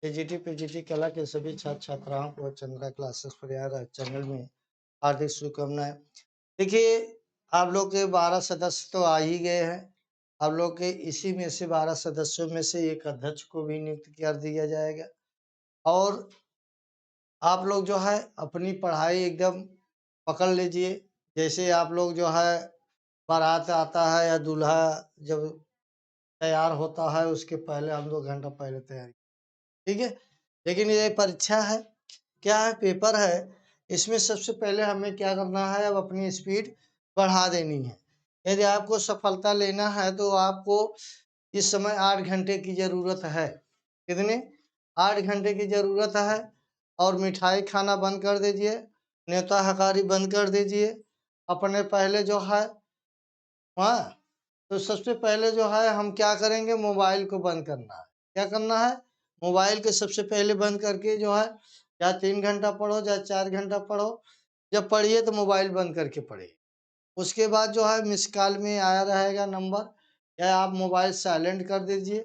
TGT PGT कला के सभी छात्र छात्राओं को चंद्रा क्लासेस परिवार चैनल में हार्दिक शुभकामनाएं। देखिए, आप लोग के 12 सदस्य तो आ ही गए हैं। आप लोग के इसी में से 12 सदस्यों में से एक अध्यक्ष को भी नियुक्त कर दिया जाएगा और आप लोग जो है अपनी पढ़ाई एकदम पकड़ लीजिए। जैसे आप लोग जो है बारात आता है या दूल्हा जब तैयार होता है उसके पहले हम 2 घंटा पहले तैयारी, ठीक है। लेकिन ये परीक्षा है, क्या है, पेपर है। इसमें सबसे पहले हमें क्या करना है, अब अपनी स्पीड बढ़ा देनी है। यदि आपको सफलता लेना है तो आपको इस समय 8 घंटे की जरूरत है। कितने? 8 घंटे की जरूरत है। और मिठाई खाना बंद कर दीजिए, न्योता हकारी बंद कर दीजिए। अपने पहले जो है हाँ, तो सबसे पहले जो है हम क्या करेंगे, मोबाइल को बंद करना है। क्या करना है? मोबाइल को सबसे पहले बंद करके जो है, या 3 घंटा पढ़ो या 4 घंटा पढ़ो, जब पढ़िए तो मोबाइल बंद करके पढ़िए। उसके बाद जो है मिस कॉल में आया रहेगा नंबर, या आप मोबाइल साइलेंट कर दीजिए।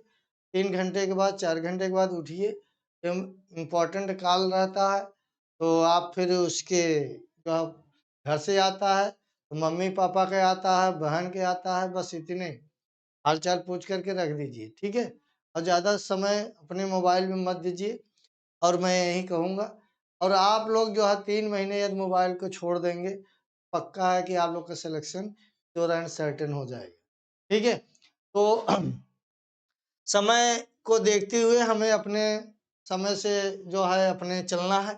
3 घंटे के बाद 4 घंटे के बाद उठिए, इम्पोर्टेंट कॉल रहता है तो आप फिर उसके जो घर से आता है तो मम्मी पापा के आता है, बहन के आता है, बस इतने हालचाल पूछ करके रख दीजिए, ठीक है। और ज़्यादा समय अपने मोबाइल में मत दीजिए। और मैं यही कहूँगा, और आप लोग जो है 3 महीने यदि मोबाइल को छोड़ देंगे, पक्का है कि आप लोग का सिलेक्शन श्योर एंड सर्टेन हो जाएगा, ठीक है। तो समय को देखते हुए हमें अपने समय से जो है अपने चलना है।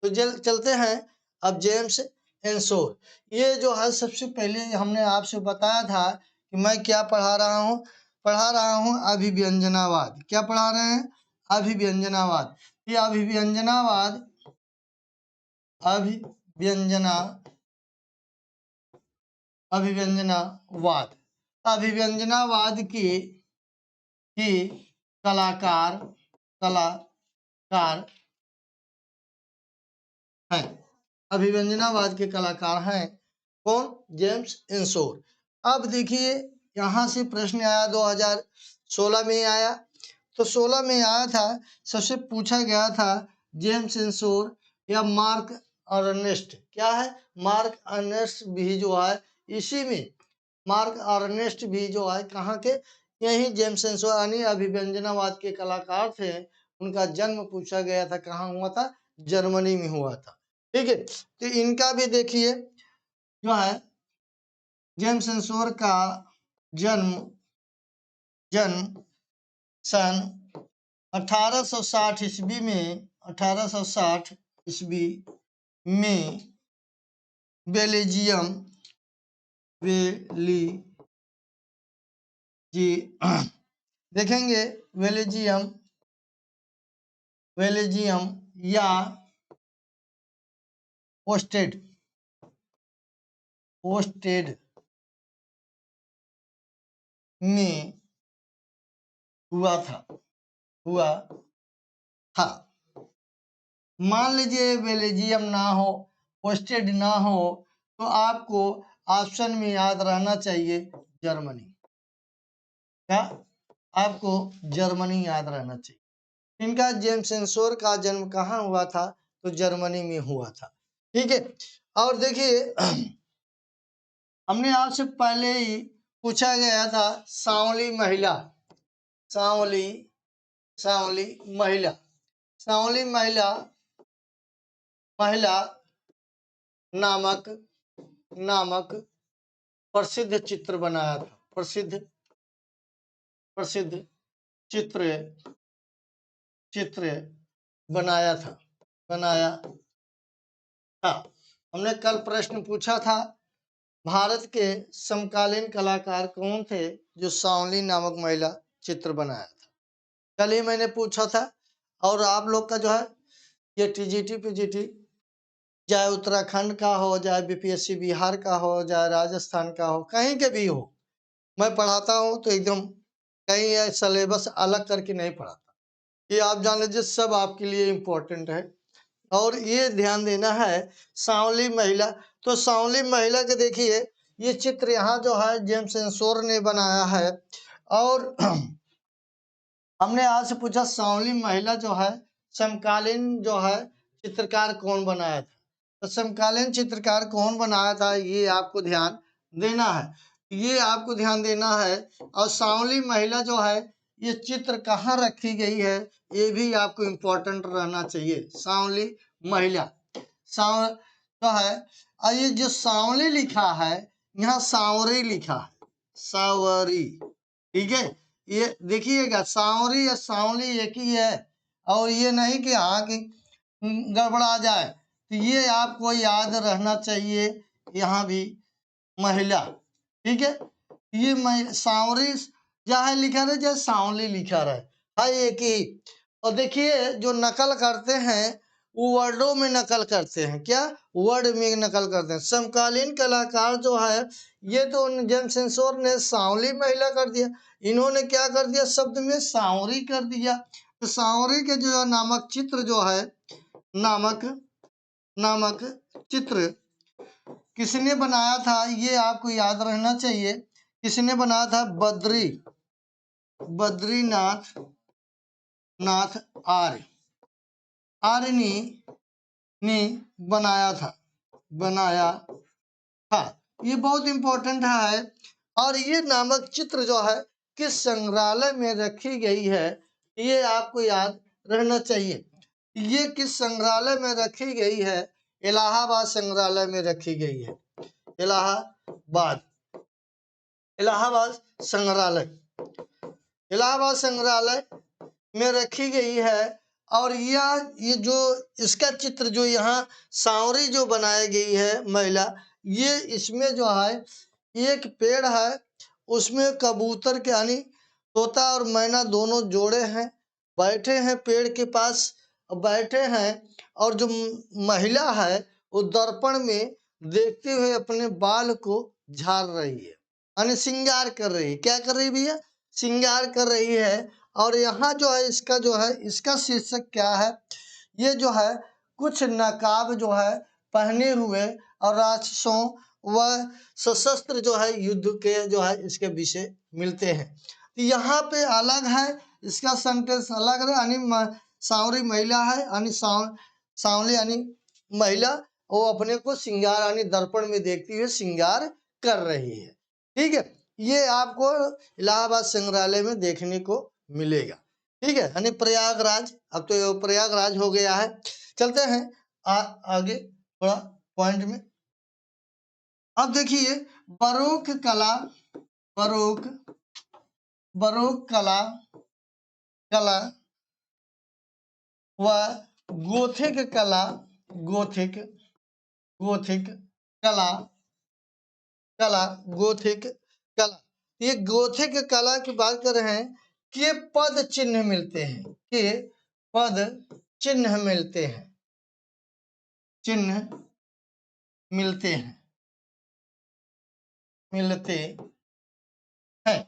तो चलते हैं अब जेम्स एंसोर। ये जो है सबसे पहले हमने आपसे बताया था कि मैं क्या पढ़ा रहा हूँ। पढ़ा रहा हूँ अभिव्यंजनावाद। क्या पढ़ा रहे हैं? अभिव्यंजनावाद। ये अभिव्यंजनावाद अभिव्यंजना अभिव्यंजनावाद अभिव्यंजनावाद की कलाकार हैं। अभिव्यंजनावाद के कलाकार हैं कौन? जेम्स एंसोर। अब देखिए, यहाँ से प्रश्न आया 2016 में आया। तो 16 में आया था, सबसे पूछा गया था जेम्स एंसोर या मार्क अर्नेस्ट। क्या है? मार्क अर्नेस्ट भी जो है इसी में, मार्क अर्नेस्ट भी जो है कहाँ के? यही जेम्स एंसोर यानी अभिव्यंजनावाद के कलाकार थे। उनका जन्म पूछा गया था, कहाँ हुआ था? जर्मनी में हुआ था, ठीक है। तो इनका भी देखिए जो है जेम्स एंसोर का जन्म सन 1860 ईस्वी में 1860 ईस्वी में बेल्जियम देखेंगे बेल्जियम या ओस्टेड में हुआ था। मान लीजिए बेल्जियम ना हो, ओस्टेड ना हो, तो आपको ऑप्शन में याद रहना चाहिए जर्मनी। क्या? आपको जर्मनी याद रहना चाहिए। इनका जेम्स एंसोर का जन्म कहाँ हुआ था? तो जर्मनी में हुआ था, ठीक है। और देखिए हमने आपसे पहले ही पूछा गया था सांवली महिला नामक प्रसिद्ध चित्र बनाया था। प्रसिद्ध चित्र बनाया था। हमने कल प्रश्न पूछा था, भारत के समकालीन कलाकार कौन थे जो सांवली नामक महिला चित्र बनाया था? कल ही मैंने पूछा था। और आप लोग का जो है ये टीजीटी पीजीटी चाहे उत्तराखंड का हो, चाहे बीपीएससी बिहार का हो, चाहे राजस्थान का हो, कहीं के भी हो, मैं पढ़ाता हूँ तो एकदम कहीं सिलेबस अलग करके नहीं पढ़ाता। ये आप जान लीजिए सब आपके लिए इम्पोर्टेंट है। और ये ध्यान देना है सांवली महिला। तो सांवली महिला के देखिए ये चित्र यहाँ जो है जेम्स एंसोर ने बनाया है। और हमने आज से पूछा सांवली महिला जो है समकालीन जो है चित्रकार कौन बनाया था। तो समकालीन चित्रकार कौन बनाया था ये आपको ध्यान देना है, ये आपको ध्यान देना है। और सांवली महिला जो है ये चित्र कहाँ रखी गई है ये भी आपको इम्पोर्टेंट रहना चाहिए। सांवली महिला तो है, और ये जो सांवली लिखा है यहाँ सांवरी लिखा है, सांवरी, ठीक है। ये देखिएगा सांवरी या सांवली एक ही है, और ये नहीं कि हाँ कि गड़बड़ा जाए, तो ये आपको याद रहना चाहिए। यहाँ भी महिला, ठीक है। ये सांवरी जहाँ लिखा रहे चाहे सांवली लिखा रहे, हाँ एक ही। और देखिए जो नकल करते हैं वो वर्डों में नकल करते हैं, क्या वर्ड में नकल करते हैं। समकालीन कलाकार जो है ये तो जेम्स सेंसोर ने सांवली महिला कर दिया, इन्होंने क्या कर दिया शब्द में सांवरी कर दिया। तो सांवरी के जो नामक चित्र जो है नामक चित्र किसने बनाया था ये आपको याद रहना चाहिए। किसने बनाया था? बद्रीनाथ आर्य ने बनाया था। ये बहुत इंपॉर्टेंट है। और ये नामक चित्र जो है किस संग्रहालय में रखी गई है ये आपको याद रहना चाहिए। ये किस संग्रहालय में रखी गई है? इलाहाबाद संग्रहालय में रखी गई है। इलाहाबाद संग्रहालय में रखी गई है। और ये जो इसका चित्र जो यहाँ सांवरी जो बनाई गई है महिला, ये इसमें जो है एक पेड़ है उसमें कबूतर के यानी तोता और मैना दोनों जोड़े हैं, बैठे हैं पेड़ के पास बैठे हैं। और जो महिला है वो दर्पण में देखते हुए अपने बाल को झाड़ रही है, यानी श्रृंगार कर रही है। क्या कर रही है भैया? श्रृंगार कर रही है। और यहाँ जो है इसका शीर्षक क्या है? ये जो है कुछ नकाब जो है पहने हुए और राक्षसों व सशस्त्र जो है युद्ध के जो है इसके विषय मिलते हैं। तो यहाँ पे अलग है, इसका सेंटेंस अलग है। यानी सांवरी महिला है, यानी सांवली यानी महिला, वो अपने को श्रृंगार यानी दर्पण में देखती हुए श्रृंगार कर रही है, ठीक है। ये आपको इलाहाबाद संग्रहालय में देखने को मिलेगा, ठीक है। यानी प्रयागराज, अब तो प्रयागराज हो गया है। चलते हैं आगे थोड़ा पॉइंट में। अब देखिए बरोक कला व गोथिक कला। ये गोथिक कला की बात कर रहे हैं कि पद चिन्ह मिलते हैं, मिलते हैं।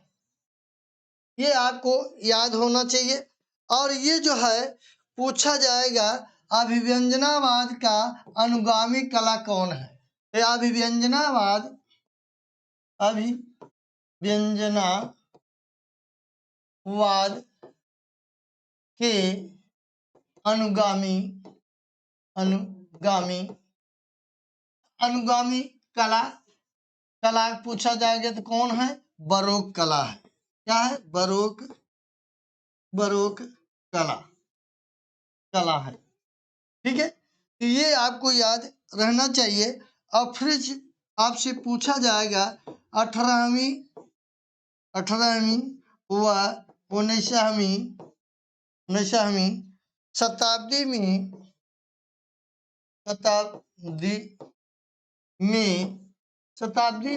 ये आपको याद होना चाहिए। और ये जो है पूछा जाएगा अभिव्यंजनावाद का अनुगामी कला कौन है? तो अभिव्यंजनावाद के अनुगामी कला पूछा जाएगा तो कौन है? बरोक कला है। क्या है? बरोक कला है, ठीक है। तो ये आपको याद रहना चाहिए। और फिर आपसे पूछा जाएगा 18वीं व 19वीं शताब्दी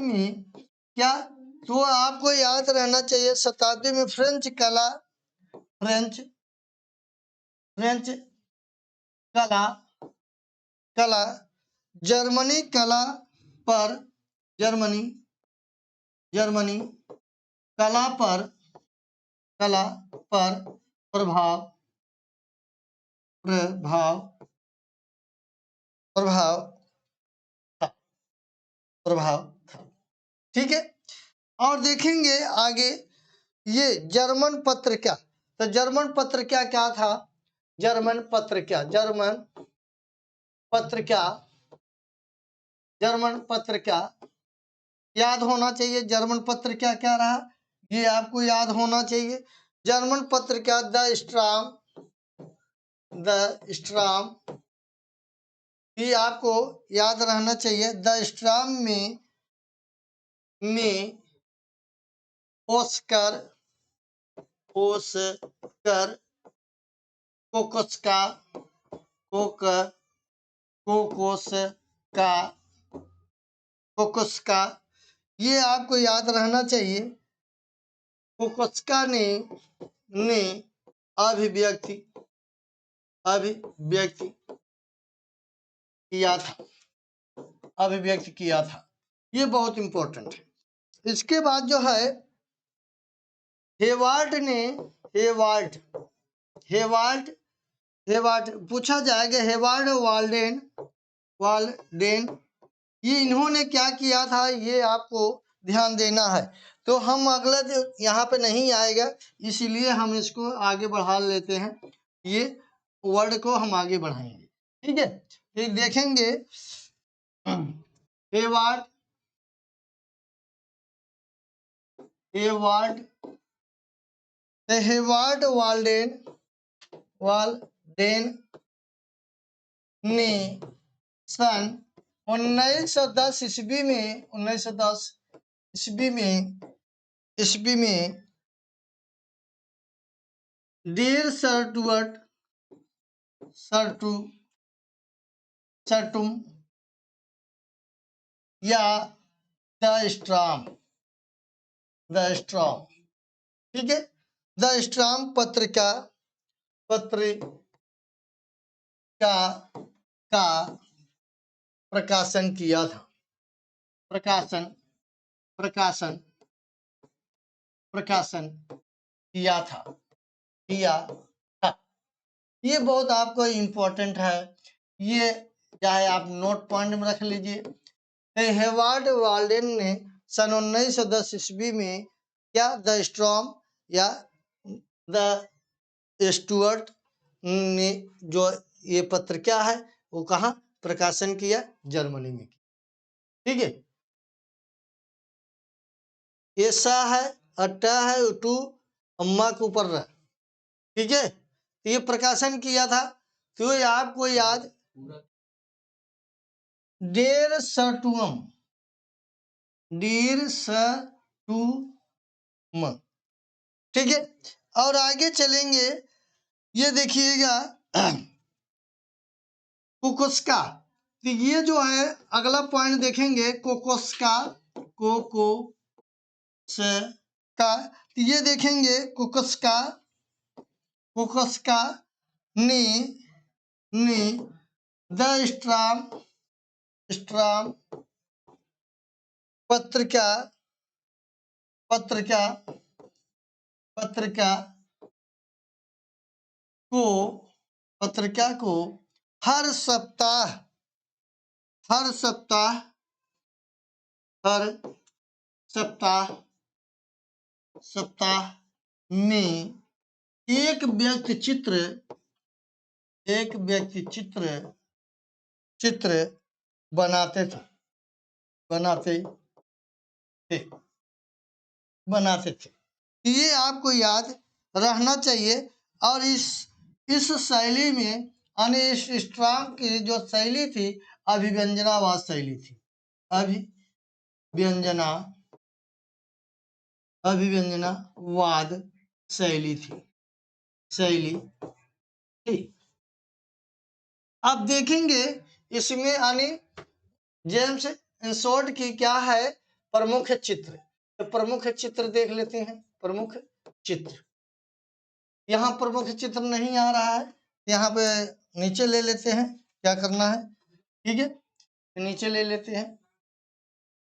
में क्या, तो आपको याद रहना चाहिए शताब्दी में फ्रेंच कला जर्मनी कला पर प्रभाव था, ठीक है। और देखेंगे आगे ये जर्मन पत्रिका तो जर्मन पत्रिका क्या था? जर्मन पत्रिका, जर्मन पत्रिका, जर्मन पत्रिका याद होना चाहिए। जर्मन पत्रिका क्या रहा, ये आपको याद होना चाहिए। जर्मन पत्रिका द स्ट्राम, द स्ट्राम, ये आपको याद रहना चाहिए। द स्ट्राम में ओस्कर, ओस्कर कोकोस्का, कोक कोकोस्का, कोकोस्का, ये आपको याद रहना चाहिए। कोकोस्का ने अभिव्यक्ति किया था, अभिव्यक्त किया था। ये बहुत इंपॉर्टेंट है। इसके बाद जो है हेवार्ड ने, हेवार्ड, हेवार्ड, हेवार्ड पूछा जाएगा। हेवार्ड वाल्डेन, वाल्डेन, ये इन्होंने क्या किया था, ये आपको ध्यान देना है। तो हम अगला यहाँ पे नहीं आएगा, इसीलिए हम इसको आगे बढ़ा लेते हैं। ये वर्ड को हम आगे बढ़ाएंगे, ठीक है। ये देखेंगे Hayward, Hayward, Hayward Walden, Walden ने सन 1910 ईस्वी में, 1910 ईस्वी में डियर सर्टुअट, सर्टुम या द स्ट्राम, द स्ट्राम, ठीक है, द स्ट्राम पत्रिका, का प्रकाशन किया था। प्रकाशन किया था, ये बहुत आपको इम्पोर्टेंट है। ये चाहे आप नोट पॉइंट में रख लीजिए। हेवार्ड वाल्डेन ने सन 1910 ईस्वी में क्या, द स्ट्रॉम या द स्टुअर्ट ने जो ये पत्र क्या है वो कहाँ प्रकाशन किया, जर्मनी में, ठीक है। ऐसा है, अट्टा है, उटू अम्मा के ऊपर रहा, ठीक है। तो ये प्रकाशन किया था, तो ये आपको याद, डेर सर्टुअम, डेर सर्टुम, ठीक है। और आगे चलेंगे, ये देखिएगा कोकोस्का, तो ये जो है अगला पॉइंट देखेंगे, कोकोस्का, कोकोस्का, तो ये देखेंगे कोकोस्का, कोकोस्का ने द स्ट्राम पत्रिका को हर सप्ताह में एक व्यक्ति चित्र बनाते थे, ये आपको याद रहना चाहिए। और इस शैली में, यानी इस स्ट्राम की जो शैली थी, अभिव्यंजनावाद शैली थी, अभिव्यंजनावाद शैली थी। आप देखेंगे इसमें, यानी जेम्स इंसोर्ट की क्या है, प्रमुख चित्र। तो प्रमुख चित्र देख लेते हैं। प्रमुख चित्र, यहाँ प्रमुख चित्र नहीं आ रहा है, यहाँ पे नीचे ले लेते हैं, क्या करना है, ठीक है, नीचे ले लेते हैं,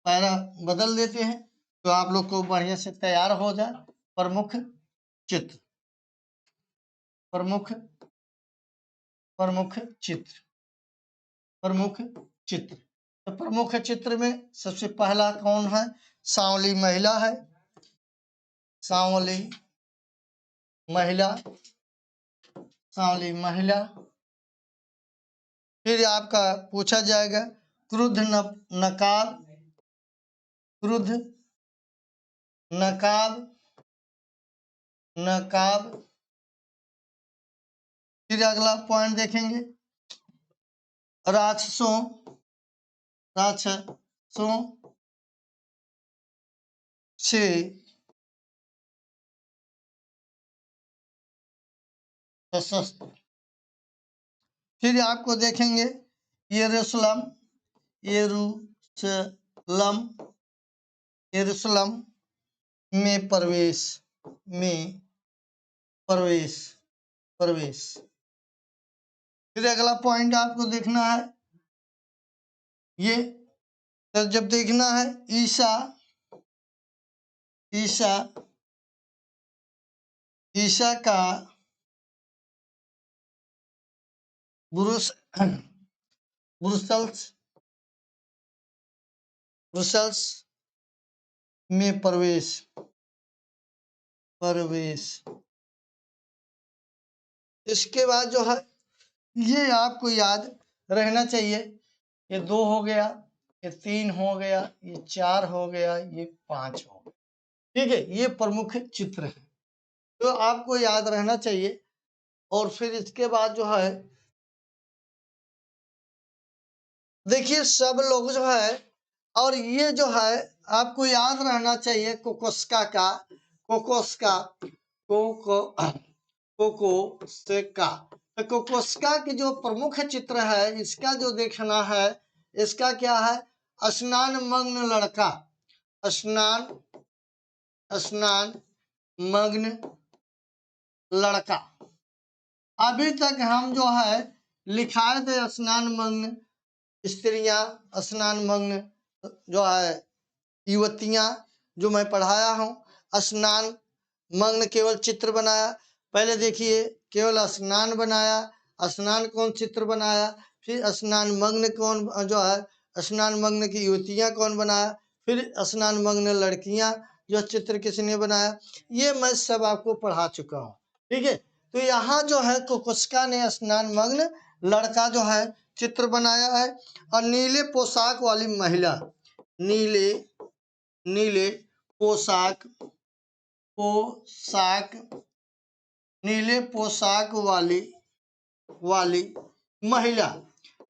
पैरा बदल देते हैं, तो आप लोग को बढ़िया से तैयार हो जाए। प्रमुख चित्र, प्रमुख चित्र, तो प्रमुख चित्र में सबसे पहला कौन है, सांवली महिला है, सांवली महिला, सांवली महिला। फिर आपका पूछा जाएगा क्रुद्ध नकाब, क्रुद्ध नकाब, नकाब। फिर अगला पॉइंट देखेंगे राक्षसों, राक्षसों से सशस्त्र। फिर आपको देखेंगे यरूशलेम, यरूशलेम, यरूशलेम में प्रवेश, में प्रवेश, प्रवेश। फिर अगला पॉइंट आपको देखना है ये, तो जब देखना है ईसा, ईसा, ईसा का ब्रुसल्स, ब्रुसल्स में प्रवेश, प्रवेश। इसके बाद जो है ये आपको याद रहना चाहिए, ये 2 हो गया, ये 3 हो गया, ये 4 हो गया, ये 5 हो गया। ठीक है, ये प्रमुख चित्र है, तो आपको याद रहना चाहिए। और फिर इसके बाद जो है देखिए सब लोग जो है, और ये जो है आपको याद रहना चाहिए कोकोस्का का, कोकोस्का, कोको, कोकोस्का। तो कोकोस्का की जो प्रमुख चित्र है, इसका जो देखना है, इसका क्या है, स्नान मग्न लड़का, स्नान, स्नान मग्न लड़का। अभी तक हम जो है लिखाए थे स्नान मग्न स्त्रियां, स्नान मग्न जो है युवतियां, जो मैं पढ़ाया हूँ। स्नान मग्न केवल चित्र बनाया, पहले देखिए केवल स्नान बनाया, स्नान कौन चित्र बनाया, फिर स्नान मग्न कौन जो है स्नान मग्न की युवतियां कौन बनाया, फिर स्नान मग्न लड़कियां जो चित्र किसने बनाया, ये मैं सब आपको पढ़ा चुका हूँ। ठीक है, तो यहाँ जो है कोकोस्का ने स्नान मग्न लड़का जो है चित्र बनाया है। और नीले पोशाक वाली महिला, नीले, नीले पोशाक, पोशाक, नीले पोशाक वाली, वाली महिला।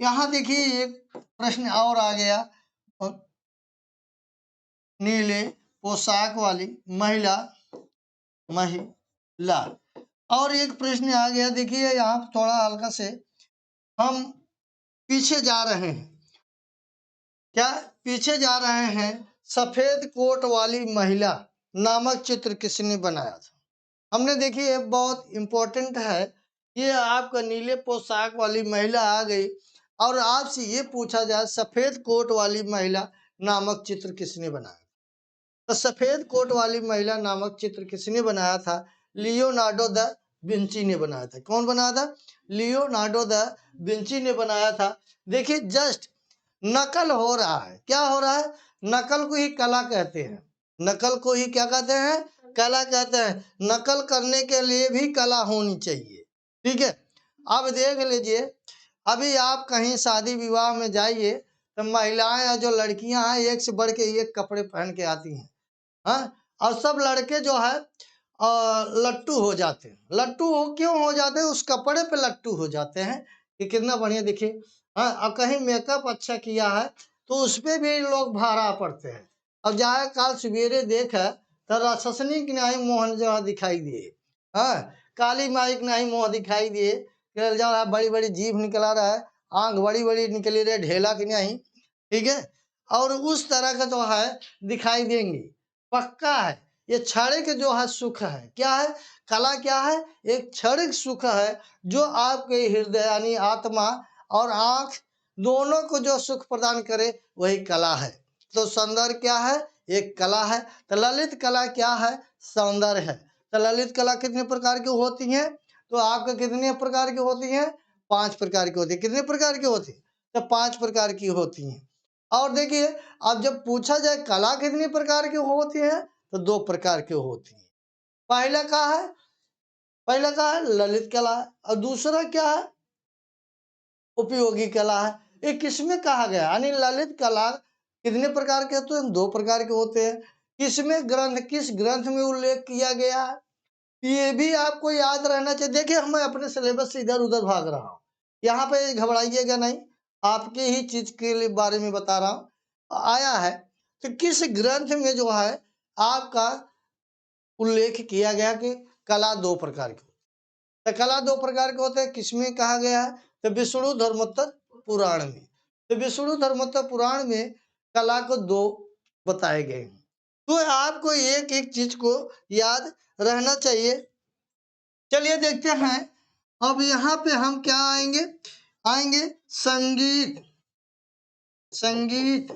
यहाँ देखिए एक प्रश्न और आ गया, नीले पोशाक वाली महिला, महिला। और एक प्रश्न आ गया, देखिए यहाँ थोड़ा हल्का से हम पीछे जा रहे हैं, क्या पीछे जा रहे हैं। सफेद कोट वाली महिला नामक चित्र किसने बनाया था। हमने देखिए बहुत इंपॉर्टेंट है, ये आपका नीले पोशाक वाली महिला आ गई, और आपसे ये पूछा जाए सफेद कोट वाली महिला नामक चित्र किसने बनाया। तो सफेद कोट वाली महिला नामक चित्र किसने बनाया था, लियोनार्डो द विंची ने बनाया था। कौन बनाया था, लियोनार्डो द विंची ने बनाया था। देखिए जस्ट नकल हो रहा है, क्या हो रहा है, नकल को ही कला कहते हैं, नकल को ही क्या कहते हैं, कला कहते हैं। नकल करने के लिए भी कला होनी चाहिए। ठीक है, अब देख लीजिए, अभी आप कहीं शादी विवाह में जाइए तो महिलाएं या जो लड़कियां हैं एक से बढ़ के एक कपड़े पहन के आती हैं, हाँ, और सब लड़के जो है लट्टू हो जाते हैं। लट्टू हो क्यों हो जाते हैं, उस कपड़े पे लट्टू हो जाते हैं कि कितना बढ़िया देखिए। हाँ, और कहीं मेकअप अच्छा किया है तो उस पर भी लोग भाड़ा पड़ते हैं। अब जाए काल सवेरे देखा तो राक्षसनी की नहीं मोहन जो दिखाई दिए, हाँ, काली माई की नहीं मोह दिखाई दिए, जो है बड़ी बड़ी जीभ निकला रहा है, आंख बड़ी बड़ी निकली रहे ढेला की नहीं। ठीक है, और उस तरह का जो है दिखाई देंगी, पक्का है। ये क्षणिक जो है सुख है, क्या है, कला क्या है, एक क्षणिक सुख है जो आपके हृदय यानी आत्मा और आंख दोनों को जो सुख प्रदान करे वही कला है। तो सौंदर्य क्या है, एक कला है। तो ललित कला क्या है, सौंदर्य है। तो ललित कला कितने प्रकार की होती है, तो आपके कितने प्रकार की होती है, 5 प्रकार की होती है। कितने प्रकार की होती है, तो 5 प्रकार की होती है। और देखिए अब जब पूछा जाए कला कितनी प्रकार की होती है, तो 2 प्रकार की होती है। पहला क्या है, पहला क्या है, ललित कला है, और दूसरा क्या है, उपयोगी कला है। ये किसमें कहा गया, यानी ललित कला कितने प्रकार के होते हैं, 2 प्रकार के होते हैं। किसमें ग्रंथ, किस ग्रंथ में उल्लेख किया गया है, ये भी आपको याद रहना चाहिए। देखिए मैं अपने सिलेबस से इधर उधर भाग रहा हूँ, यहाँ पे घबराइएगा नहीं, आपके ही चीज के लिए बारे में बता रहा हूँ। आया है तो किस ग्रंथ में जो है आपका उल्लेख किया गया कि कला 2 प्रकार की, तो कला 2 प्रकार के होते हैं, किसमें कहा गया है, तो विष्णु धर्मोत्तर पुराण में। तो विष्णु धर्मोत्तर पुराण में कला को 2 बताए गए हैं। तो आपको एक एक चीज को याद रहना चाहिए। चलिए देखते हैं, अब यहाँ पे हम क्या आएंगे, आएंगे संगीत। संगीत,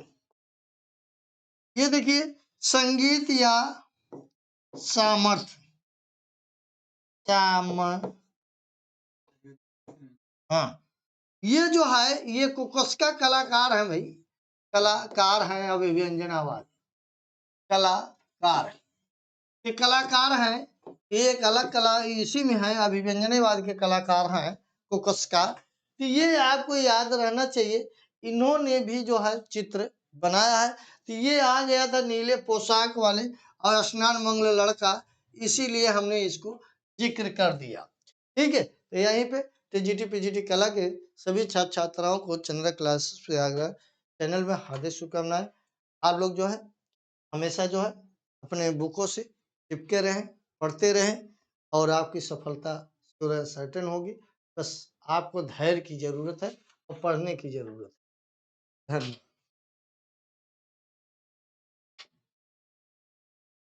ये देखिए संगीत या सामर्थ्य, हाँ, ये जो है ये कुकस का कलाकार है भाई, कलाकार है, अभिव्यंजनावाद कलाकार, ये कलाकार है, ये एक अलग कला इसी में है, अभिव्यंजनावाद के कलाकार हैं कुकस का। तो ये आपको याद रहना चाहिए, इन्होंने भी जो है चित्र बनाया है। तो ये आ गया था नीले पोशाक वाले और स्नान मंगल लड़का, इसीलिए हमने इसको जिक्र कर दिया। ठीक है, तो यहीं पे टीजीटी पीजीटी कला के सभी छात्र छात्राओं को चंद्रा क्लासेस प्रयागराज चैनल में हार्दिक शुभकामनाएं। आप लोग जो है हमेशा जो है अपने बुकों से चिपके रहें, पढ़ते रहें, और आपकी सफलता सर्टेन होगी। बस आपको धैर्य की जरूरत है और पढ़ने की जरूरत है। धन्यवाद।